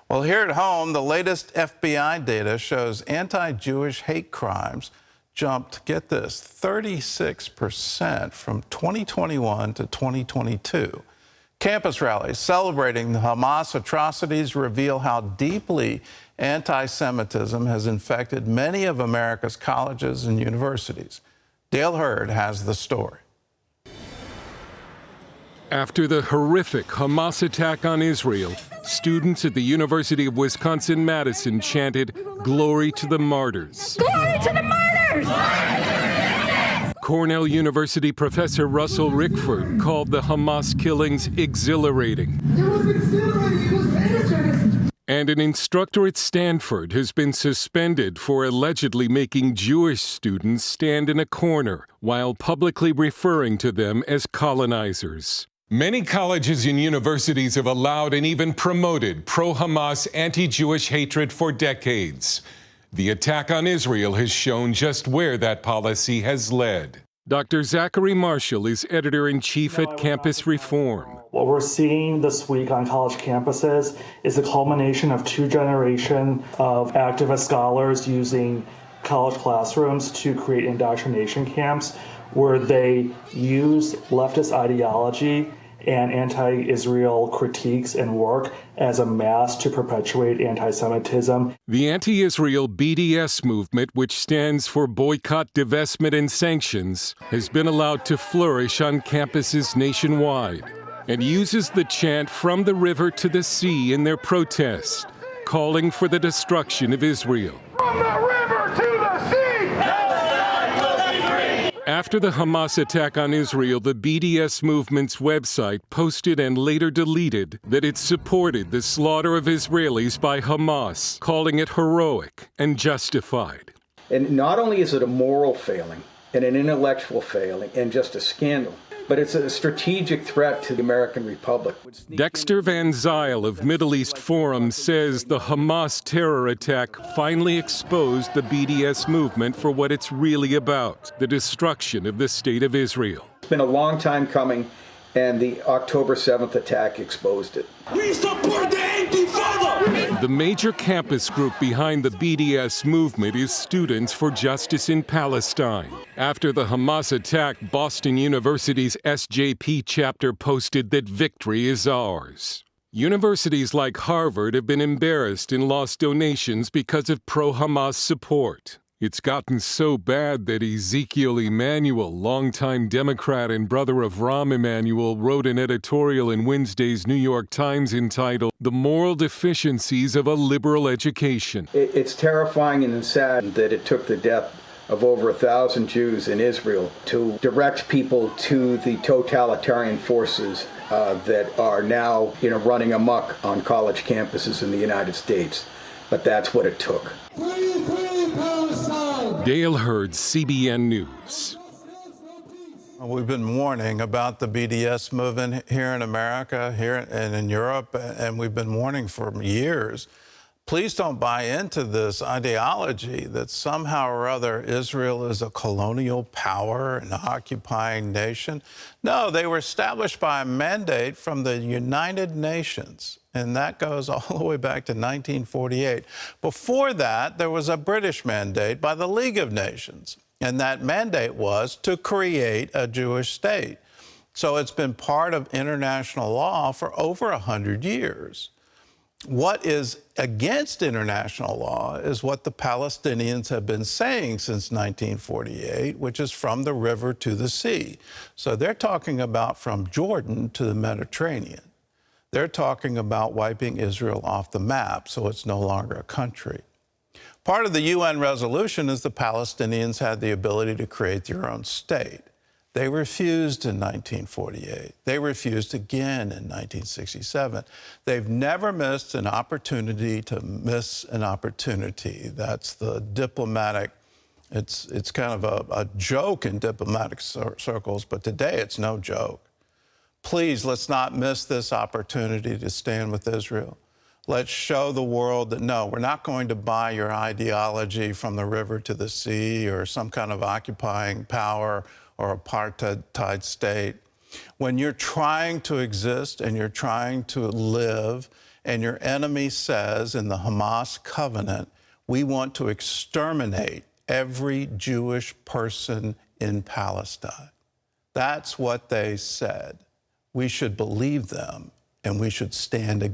Well, here at home, the latest FBI data shows anti-Jewish hate crimes jumped, get this, 36% from 2021 to 2022. Campus rallies celebrating the Hamas atrocities reveal how deeply anti-Semitism has infected many of America's colleges and universities. Dale Hurd has the story. After the horrific Hamas attack on Israel, students at the University of Wisconsin Madison chanted, "Glory to the martyrs." Glory to the martyrs! Cornell University professor Russell Rickford called the Hamas killings exhilarating. It was exhilarating, it was energizing. And an instructor at Stanford has been suspended for allegedly making Jewish students stand in a corner while publicly referring to them as colonizers. Many colleges and universities have allowed and even promoted pro-Hamas anti-Jewish hatred for decades. The attack on Israel has shown just where that policy has led. Dr. Zachary Marshall is editor-in-chief at Campus Reform. What we're seeing this week on college campuses is the culmination of 2 generations of activist scholars using college classrooms to create indoctrination camps where they use leftist ideology and anti-Israel critiques and work as a mask to perpetuate anti-Semitism. The anti-Israel BDS movement, which stands for Boycott, Divestment, and Sanctions, has been allowed to flourish on campuses nationwide and uses the chant "From the river to the sea" in their protest, calling for the destruction of Israel. From the river to the sea! After the Hamas attack on Israel, the BDS movement's website posted and later deleted that it supported the slaughter of Israelis by Hamas, calling it heroic and justified. And not only is it a moral failing and an intellectual failing and just a scandal, but it's a strategic threat to the American Republic. Dexter Van Zyl of Middle East Forum says the Hamas terror attack finally exposed the BDS movement for what it's really about, the destruction of the state of Israel. It's been a long time coming, and the October 7th attack exposed it. We support the Antifada! The major campus group behind the BDS movement is Students for Justice in Palestine. After the Hamas attack, Boston University's SJP chapter posted that victory is ours. Universities like Harvard have been embarrassed and lost donations because of pro-Hamas support. It's gotten so bad that Ezekiel Emanuel, longtime Democrat and brother of Rahm Emanuel, wrote an editorial in Wednesday's New York Times entitled "The Moral Deficiencies of a Liberal Education." It's terrifying and sad that it took the death of over 1,000 Jews in Israel to direct people to the totalitarian forces that are now, running amok on college campuses in the United States. But that's what it took. Dale Hurd, CBN News. We've been warning about the BDS movement here in America, here and in Europe, and we've been warning for years. Please don't buy into this ideology that somehow or other Israel is a colonial power, an occupying nation. No, they were established by a mandate from the United Nations, and that goes all the way back to 1948. Before that, there was a British mandate by the League of Nations, and that mandate was to create a Jewish state. So it's been part of international law for over 100 years. What is against international law is what the Palestinians have been saying since 1948, which is from the river to the sea. So they're talking about from Jordan to the Mediterranean. They're talking about wiping Israel off the map, so it's no longer a country. Part of the UN resolution is the Palestinians had the ability to create their own state. They refused in 1948. They refused again in 1967. They've never missed an opportunity to miss an opportunity. That's the diplomatic, it's kind of a joke in diplomatic circles, but today it's no joke. Please, let's not miss this opportunity to stand with Israel. Let's show the world that, no, we're not going to buy your ideology from the river to the sea or some kind of occupying power or apartheid state. When you're trying to exist and you're trying to live and your enemy says in the Hamas covenant, we want to exterminate every Jewish person in Palestine. That's what they said. We should believe them, and we should stand against